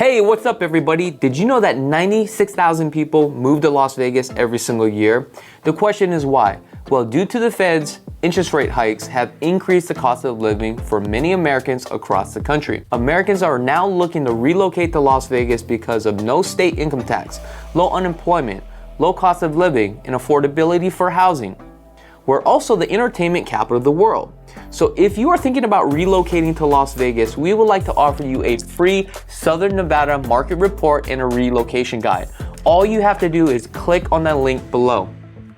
Hey, what's up everybody? Did you know that 96,000 people move to Las Vegas every single year? The question is why? Well, due to the Fed's interest rate hikes have increased the cost of living for many Americans across the country. Americans are now looking to relocate to Las Vegas because of no state income tax, low unemployment, low cost of living, and affordability for housing. We're also the entertainment capital of the world. So if you are thinking about relocating to Las Vegas, we would like to offer you a free Southern Nevada market report and a relocation guide. All you have to do is click on that link below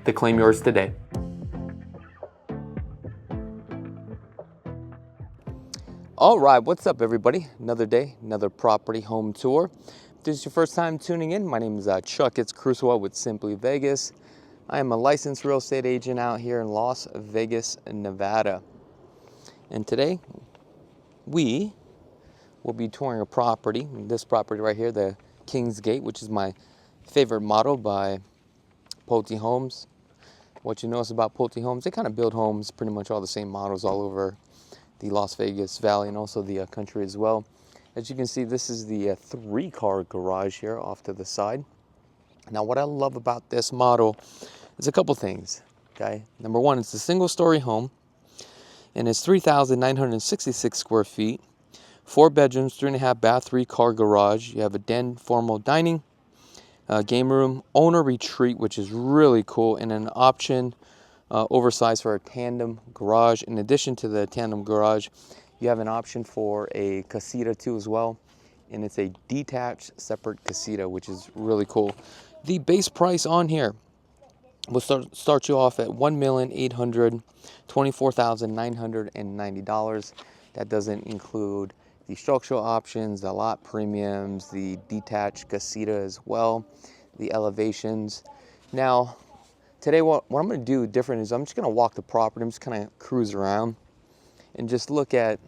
to claim yours today. All right, what's up everybody? Another day, another property home tour. If this is your first time tuning in, my name is Chakits Krulsawat with Simply Vegas. I am a licensed real estate agent out here in Las Vegas, Nevada. And today, we will be touring a property, this property right here, the King's Gate, which is my favorite model by Pulte Homes. What you notice about Pulte Homes, they kind of build homes, pretty much all the same models all over the Las Vegas Valley and also the country as well. As you can see, this is the 3-car garage here off to the side. Now, what I love about this model is a couple things, okay? Number one, it's a single-story home, and it's 3,966 square feet, 4 bedrooms, 3.5 bath, 3-car garage. You have a den, formal dining, game room, owner retreat, which is really cool, and an option oversized for a tandem garage. In addition to the tandem garage, you have an option for a casita too as well, and it's a detached separate casita, which is really cool. The base price on here will start you off at $1,824,990. That doesn't include the structural options, the lot premiums, the detached casita as well, the elevations. Now, today what I'm going to do different is I'm just going to walk the property. I'm just kind of cruise around and just look at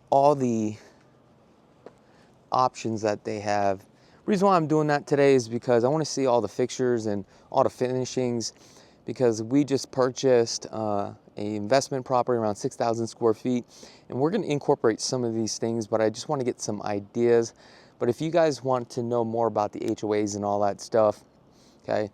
all the options that they have. The reason why I'm doing that today is because I want to see all the fixtures and all the finishings, because we just purchased a investment property around 6,000 square feet, and we're going to incorporate some of these things, but I just want to get some ideas. But if you guys want to know more about the HOAs and all that stuff, okay,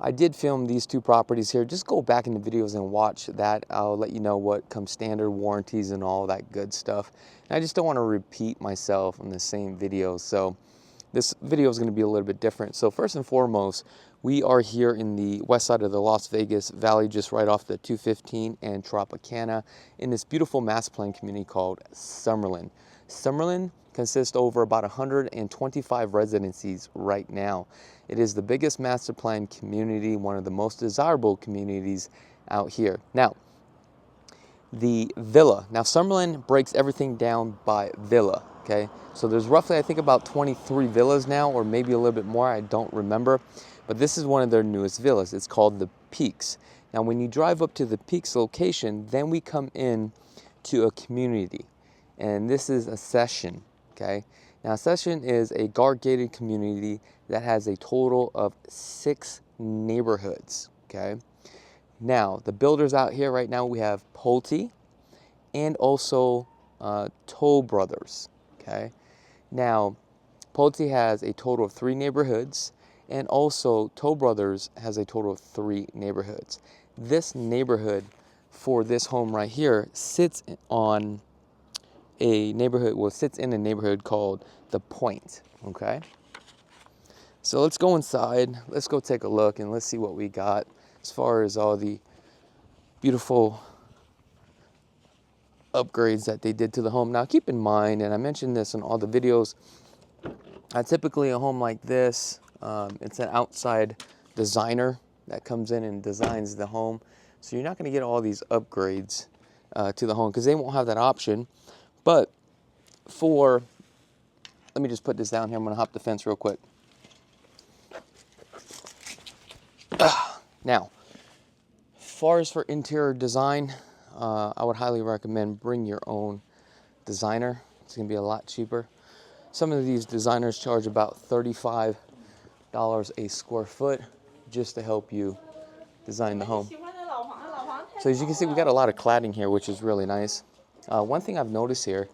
I did film these 2 properties here. Just go back in the videos and watch that. I'll let you know what comes standard warranties and all that good stuff. And I just don't want to repeat myself in the same videos. So this video is going to be a little bit different. So first and foremost, we are here in the west side of the Las Vegas Valley, just right off the 215 and Tropicana, in this beautiful master plan community called Summerlin. Summerlin consists over about 125 residencies right now. It is the biggest master plan community, one of the most desirable communities out here. Now, the villa. Now, Summerlin breaks everything down by villa, okay? So there's roughly, I think, about 23 villas now, or maybe a little bit more, I don't remember. But this is one of their newest villas. It's called the Peaks. Now, when you drive up to the Peaks location, then we come in to a community. And this is a Session, okay? Now, Session is a guard-gated community that has a total of 6 neighborhoods, okay? Now, the builders out here right now, we have Pulte and also Toll Brothers, okay? Now, Pulte has a total of 3 neighborhoods, and also Toll Brothers has a total of 3 neighborhoods. This neighborhood for this home right here sits on a neighborhood, well, sits in a neighborhood called The Point, okay? So let's go inside, let's go take a look, and let's see what we got as far as all the beautiful upgrades that they did to the home. Now, keep in mind, and I mentioned this in all the videos, typically a home like this, it's an outside designer that comes in and designs the home. So you're not going to get all these upgrades to the home because they won't have that option. But let me just put this down here. I'm going to hop the fence real quick. Now, as far as for interior design, I would highly recommend bring your own designer. It's going to be a lot cheaper. Some of these designers charge about $35 a square foot just to help you design the home. So as you can see, we got a lot of cladding here, which is really nice. One thing I've noticed here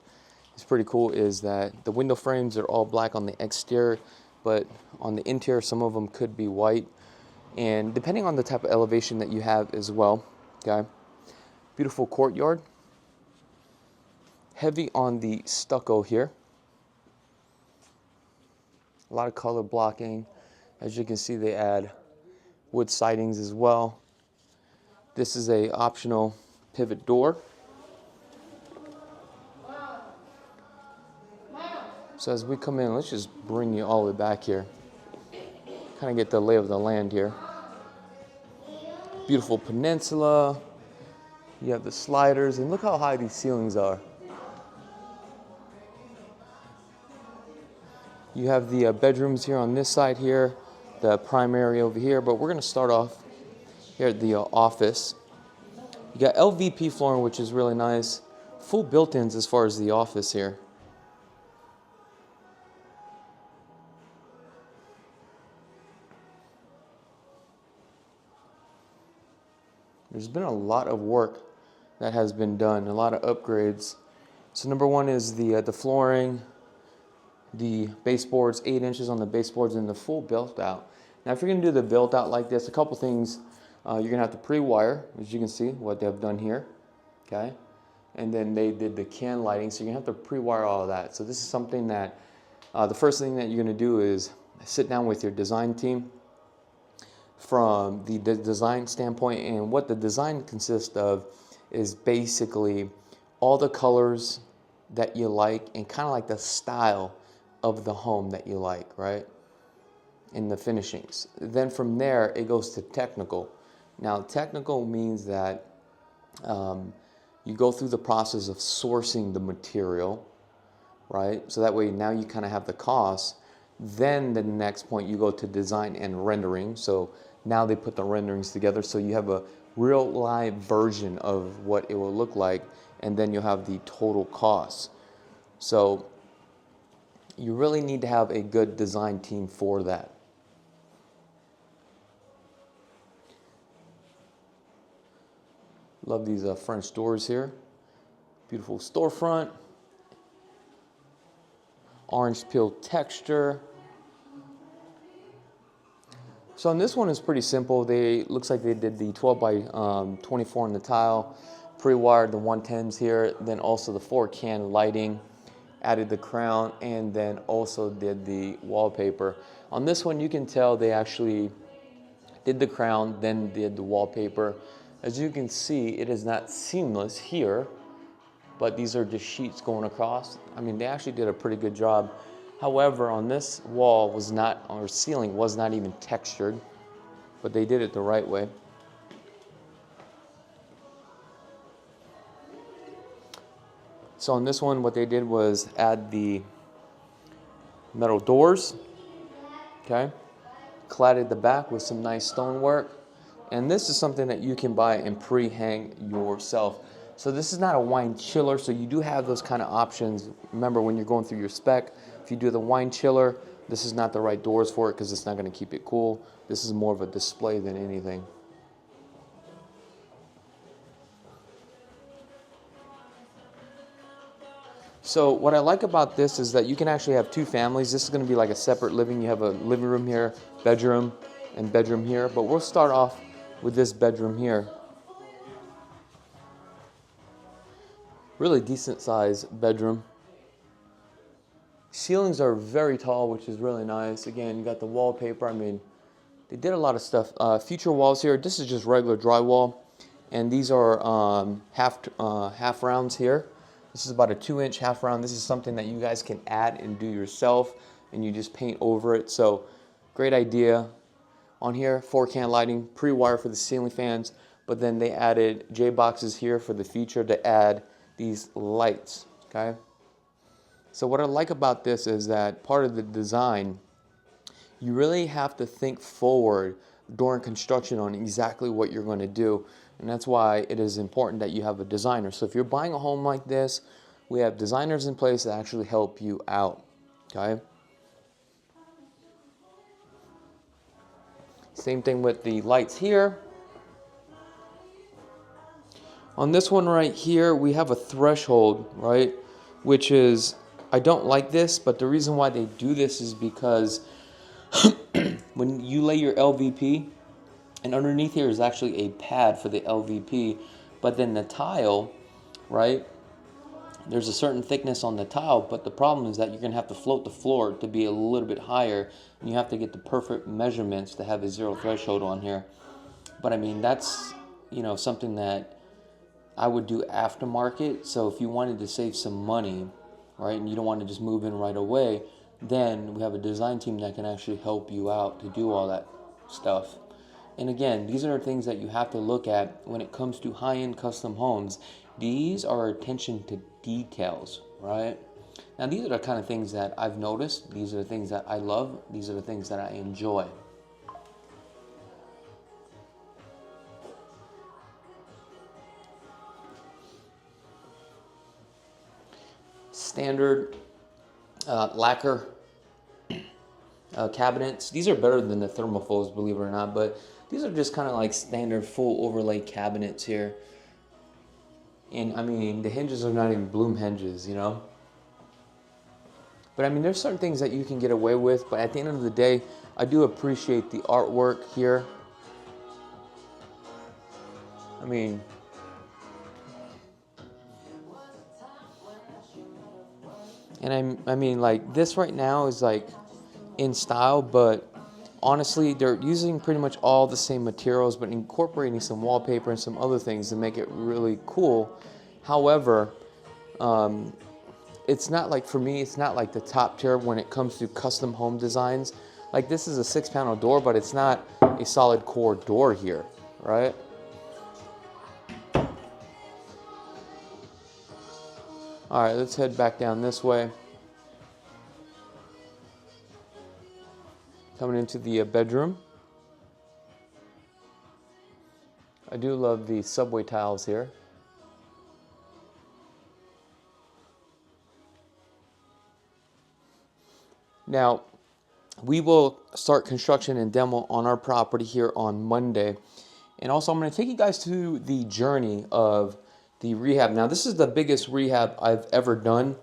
is pretty cool is that the window frames are all black on the exterior, but on the interior, some of them could be white. And depending on the type of elevation that you have as well, okay? Beautiful courtyard. Heavy on the stucco here. A lot of color blocking. As you can see, they add wood sidings as well. This is a optional pivot door. So as we come in, let's just bring you all the way back here. Kind of get the lay of the land here. Beautiful peninsula. You have the sliders, and look how high these ceilings are. You have the bedrooms here on this side here, the primary over here, but we're going to start off here at the office. You got LVP flooring, which is really nice. Full built-ins as far as the office here. There's been a lot of work that has been done, a lot of upgrades. So number one is the flooring, the baseboards, 8 inches on the baseboards, and the full built out. Now if you're gonna do the built out like this, a couple things, you're gonna have to pre-wire, as you can see what they've done here, okay? And then they did the can lighting, so you're gonna have to pre-wire all of that. So this is something that, the first thing that you're gonna do is sit down with your design team, from the design standpoint, and what the design consists of is basically all the colors that you like and kind of like the style of the home that you like, right? In the finishings. Then from there, it goes to technical. Now, technical means that you go through the process of sourcing the material, right? So that way now you kind of have the cost. Then the next point you go to design and rendering. So now they put the renderings together so you have a real live version of what it will look like, and then you'll have the total cost. So you really need to have a good design team for that. Love these French doors here. Beautiful storefront. Orange peel texture. So on this one is pretty simple. Looks like they did the 12 by 24 in the tile, pre-wired the 110s here, then also the 4-can lighting, added the crown, and then also did the wallpaper. On this one, you can tell they actually did the crown, then did the wallpaper. As you can see, it is not seamless here, but these are just sheets going across. I mean, they actually did a pretty good job. However, on this wall was not, or ceiling was not even textured, but they did it the right way. So on this one, what they did was add the metal doors, okay? Cladded the back with some nice stonework. And this is something that you can buy and pre-hang yourself. So this is not a wine chiller, so you do have those kind of options. Remember, when you're going through your spec, if you do the wine chiller, this is not the right doors for it because it's not going to keep it cool. This is more of a display than anything. So what I like about this is that you can actually have two families. This is going to be like a separate living. You have a living room here, bedroom, and bedroom here. But we'll start off with this bedroom here. Really decent sized bedroom. Ceilings are very tall, which is really nice. Again, you got the wallpaper. I mean, they did a lot of stuff. Feature walls here. This is just regular drywall, and these are half rounds here. This is about a 2-inch half round. This is something that you guys can add and do yourself, and you just paint over it. So, great idea. On here, 4-can lighting, pre-wire for the ceiling fans, but then they added J-boxes here for the feature to add these lights, okay? So what I like about this is that part of the design, you really have to think forward during construction on exactly what you're going to do. And that's why it is important that you have a designer. So if you're buying a home like this, we have designers in place that actually help you out, okay? Same thing with the lights here. On this one right here, we have a threshold, right? which is, I don't like this, but the reason why they do this is because when you lay your LVP, and underneath here is actually a pad for the LVP, but then the tile, right? There's a certain thickness on the tile, but the problem is that you're gonna have to float the floor to be a little bit higher, and you have to get the perfect measurements to have a zero threshold on here. But I mean, that's, you know, something that I would do aftermarket. So if you wanted to save some money, right, and you don't want to just move in right away, then we have a design team that can actually help you out to do all that stuff. And again, these are things that you have to look at when it comes to high-end custom homes. These are attention to details, right? Now, these are the kind of things that I've noticed. These are the things that I love. These are the things that I enjoy. Standard lacquer cabinets. These are better than the thermophores, believe it or not, but these are just kind of like standard full overlay cabinets here. And I mean, the hinges are not even bloom hinges, you know? But I mean, there's certain things that you can get away with, but at the end of the day, I do appreciate the artwork here. I mean, and I mean, like, this right now is like in style, but honestly, they're using pretty much all the same materials, but incorporating some wallpaper and some other things to make it really cool. However, it's not like, for me, it's not like the top tier when it comes to custom home designs. Like, this is a 6-panel door, but it's not a solid core door here, right? All right, let's head back down this way. Coming into the bedroom. I do love the subway tiles here. Now, we will start construction and demo on our property here on Monday. And also, I'm going to take you guys to the journey of the rehab. Now, this is the biggest rehab I've ever done.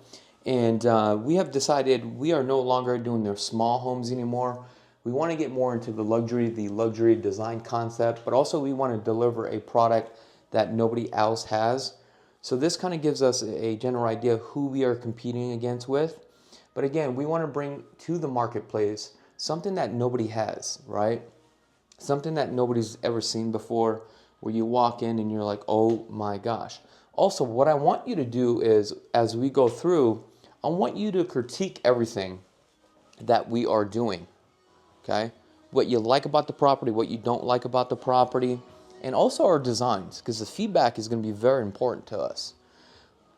And we have decided we are no longer doing the small homes anymore. We want to get more into the luxury design concept, but also we want to deliver a product that nobody else has. So this kind of gives us a general idea of who we are competing against with. But again, we want to bring to the marketplace something that nobody has, right? Something that nobody's ever seen before, where you walk in and you're like, oh my gosh. Also, what I want you to do is, as we go through, I want you to critique everything that we are doing. Okay, what you like about the property, what you don't like about the property, and also our designs, because the feedback is going to be very important to us.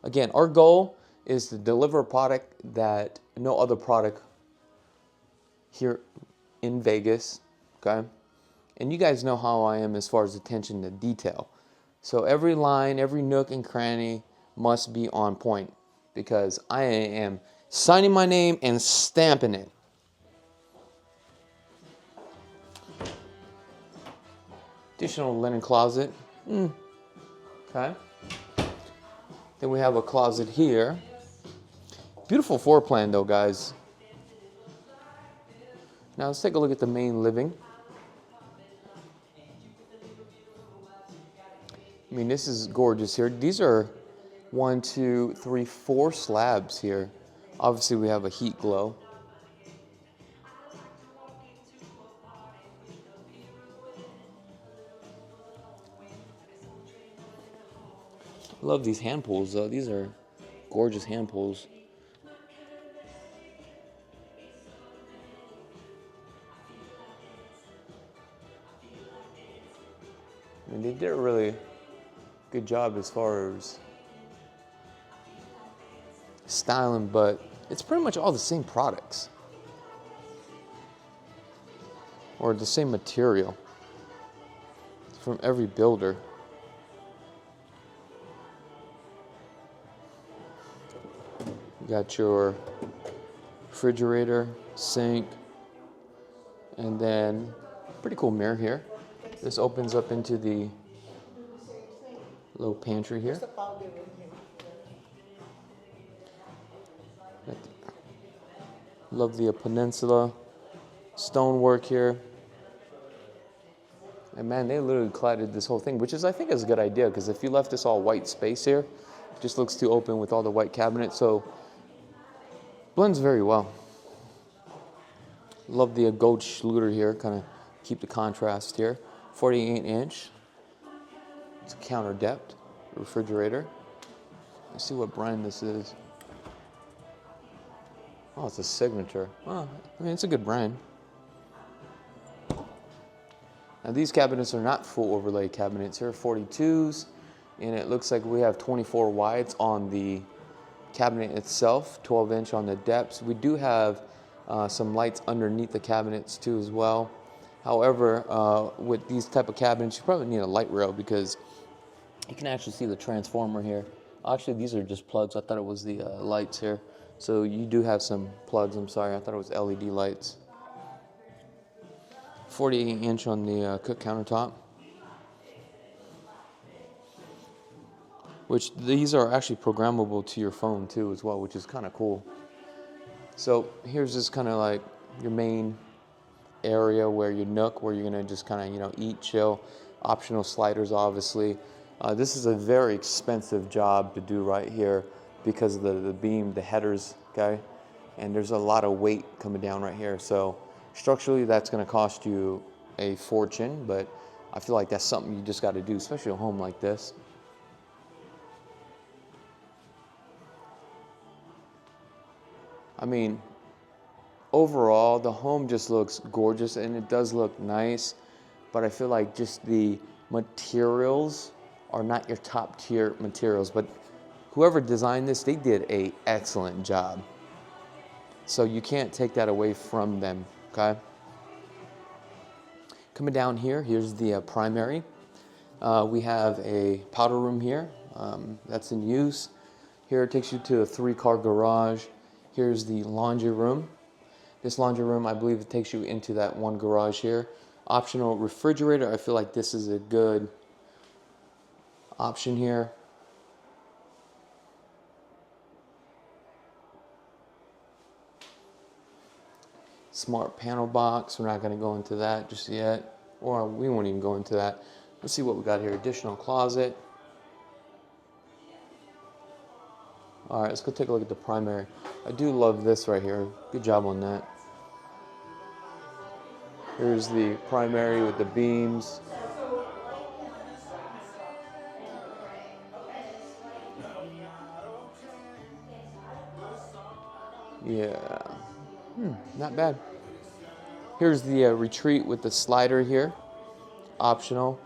Again, our goal is to deliver a product that no other product here in Vegas, okay? And you guys know how I am as far as attention to detail. So every line, every nook and cranny must be on point, because I am signing my name and stamping it. Additional linen closet. Okay. Then we have a closet here. Beautiful floor plan though, guys. Now let's take a look at the main living. I mean, this is gorgeous here. These are 1, 2, 3, 4 slabs here. Obviously we have a heat glow. I love these hand pulls though. These are gorgeous hand pulls. I mean, they did a really good job as far as styling, but it's pretty much all the same products. Or the same material from every builder. You got your refrigerator, sink, and then pretty cool mirror here. This opens up into the little pantry here. Love the peninsula stonework here. And man, they literally cladded this whole thing, which is, I think, is a good idea, because if you left this all white space here, it just looks too open with all the white cabinets. So blends very well. Love the gold Schluter here, kind of keep the contrast here. 48-inch. It's a counter depth refrigerator. Let's see what brand this is. Oh, it's a Signature. Oh, I mean, it's a good brand. Now these cabinets are not full overlay cabinets. Here are 42s, and it looks like we have 24 wides on the cabinet itself, 12-inch on the depths. We do have some lights underneath the cabinets too as well. However, with these type of cabinets, you probably need a light rail, because you can actually see the transformer here. Actually, these are just plugs. I thought it was the lights here. So you do have some plugs. I'm sorry, I thought it was LED lights. 48-inch on the cook countertop. Which these are actually programmable to your phone too as well, which is kind of cool. So here's just kind of like your main area where your nook, where you're gonna just kind of, you know, eat, chill. Optional sliders, obviously. This is a very expensive job to do right here because of the beam, the headers, okay? And there's a lot of weight coming down right here. So structurally, that's gonna cost you a fortune, but I feel like that's something you just gotta do, especially at a home like this. I mean, overall, the home just looks gorgeous, and it does look nice, but I feel like just the materials are not your top tier materials, but whoever designed this, they did an excellent job. So you can't take that away from them, okay? Coming down here, here's the primary. We have a powder room here, that's in use. Here it takes you to a 3-car garage. Here's the laundry room. This laundry room, I believe it takes you into that one garage here. Optional refrigerator, I feel like this is a good option here. Smart panel box, we're not gonna go into that just yet, or we won't even go into that. Let's see what we got here. Additional closet. All right, let's go take a look at the primary. I do love this right here. Good job on that. Here's the primary with the beams. Yeah, not bad. Here's the retreat with the slider here, optional.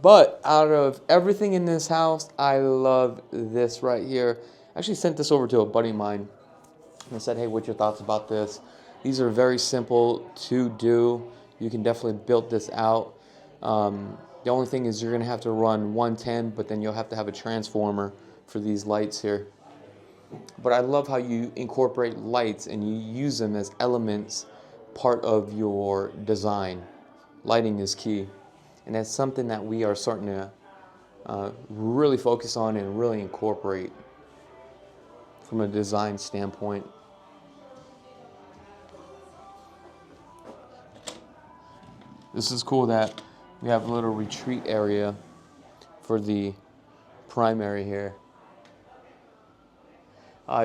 But out of everything in this house, I love this right here. I actually sent this over to a buddy of mine and I said, hey, what's your thoughts about this? These are very simple to do. You can definitely build this out. The only thing is you're gonna have to run 110, but then you'll have to have a transformer for these lights here. But I love how you incorporate lights and you use them as elements, part of your design. Lighting is key. And that's something that we are starting to really focus on and really incorporate from a design standpoint. This is cool that we have a little retreat area for the primary here.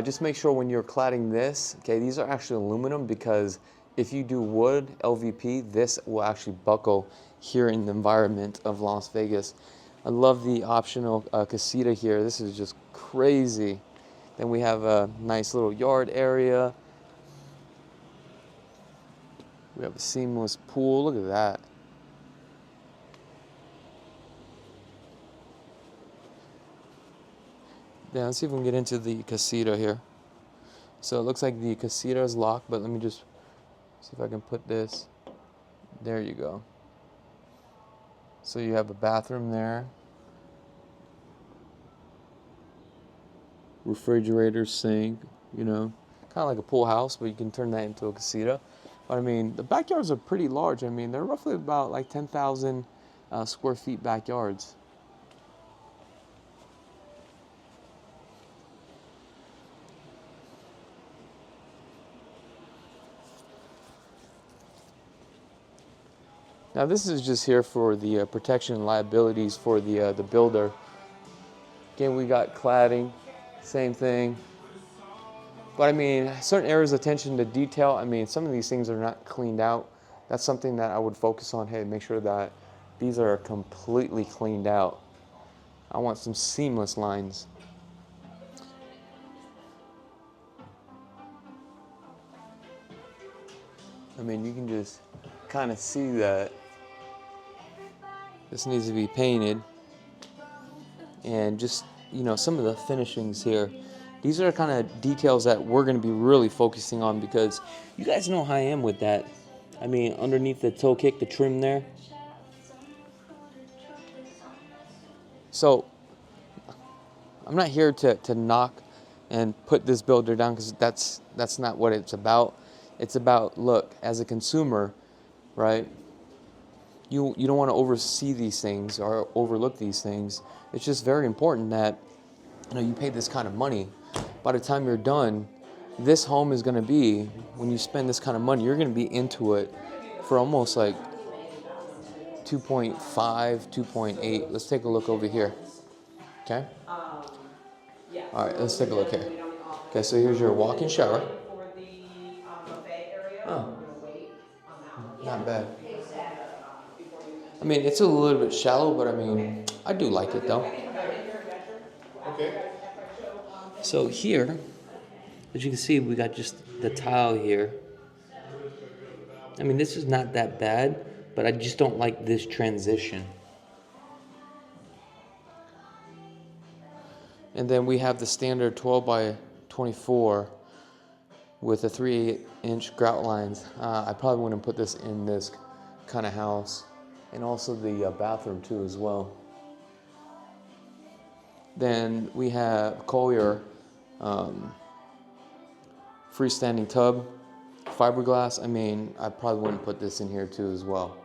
Just make sure when you're cladding this, okay, these are actually aluminum, because if you do wood, LVP, this will actually buckle here in the environment of Las Vegas. I love the optional casita here. This is just crazy. Then we have a nice little yard area. We have a seamless pool. Look at that. Yeah, let's see if we can get into the casita here. So it looks like the casita is locked, but let me just see if I can put this. There you go. So you have a bathroom there. Refrigerator, sink, you know, kind of like a pool house, but you can turn that into a casita. But I mean, the backyards are pretty large. I mean, they're roughly about like 10,000 square feet backyards. Now this is just here for the protection and liabilities for the builder. Again, we got cladding, same thing. But I mean, certain areas of attention to detail, I mean, some of these things are not cleaned out. That's something that I would focus on. Hey, make sure that these are completely cleaned out. I want some seamless lines. I mean, you can just kind of see that this needs to be painted. And just, you know, some of the finishings here. These are kind of details that we're going to be really focusing on, because you guys know how I am with that. I mean, underneath the toe kick, the trim there. So, I'm not here to knock and put this builder down, because that's not what it's about. It's about, look, as a consumer, right, you don't want to oversee these things or overlook these things. It's just very important that, you know, you pay this kind of money. By the time you're done, this home is going to be, when you spend this kind of money, you're going to be into it for almost like 2.5, 2.8. Let's take a look over here. Okay? All right, let's take a look here. Okay, so here's your walk-in shower. Oh, not bad. I mean, it's a little bit shallow, but I mean, I do like it though. Okay. So here, as you can see, we got just the tile here. I mean, this is not that bad, but I just don't like this transition. And then we have the standard 12 by 24 with the 3/8-inch grout lines. I probably wouldn't put this in this kind of house. And also the bathroom too as well. Then we have Collier freestanding tub, fiberglass. I mean, I probably wouldn't put this in here too as well.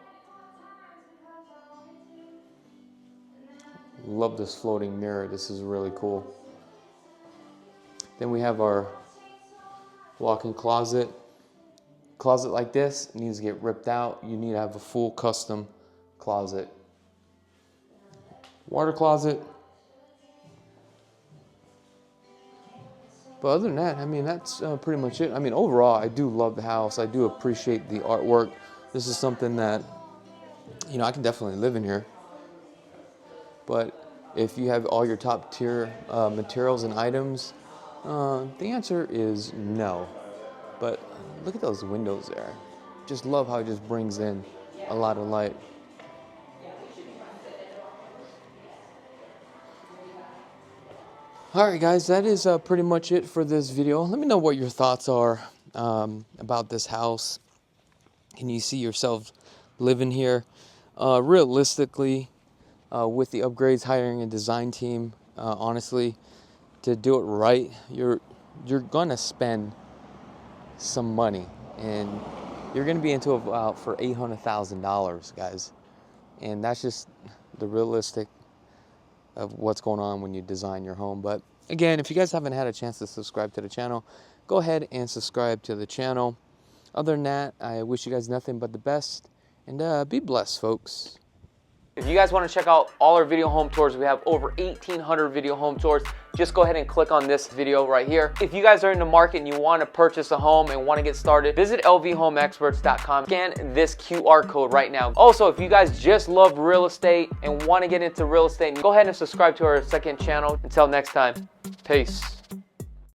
Love this floating mirror. This is really cool. Then we have our walk-in closet. Closet like this needs to get ripped out. You need to have a full custom closet. Water closet. But other than that, I mean, that's pretty much it. I mean, overall, I do love the house. I do appreciate the artwork. This is something that, you know, I can definitely live in here. But if you have all your top tier materials and items, the answer is no. But look at those windows there. Just love how it just brings in a lot of light. All right, guys, that is pretty much it for this video. Let me know what your thoughts are about this house. Can you see yourself living here? Realistically, with the upgrades, hiring a design team, honestly, to do it right, you're gonna spend some money, and you're gonna be into about for $800,000, guys, and that's just the realistic of what's going on when you design your home. But again, if you guys haven't had a chance to subscribe to the channel, go ahead and subscribe to the channel. Other than that, I wish you guys nothing but the best, and be blessed, folks. If you guys want to check out all our video home tours, we have over 1,800 video home tours. Just go ahead and click on this video right here. If you guys are in the market and you want to purchase a home and want to get started, visit lvhomeexperts.com. Scan this QR code right now. Also, if you guys just love real estate and want to get into real estate, go ahead and subscribe to our second channel. Until next time, peace.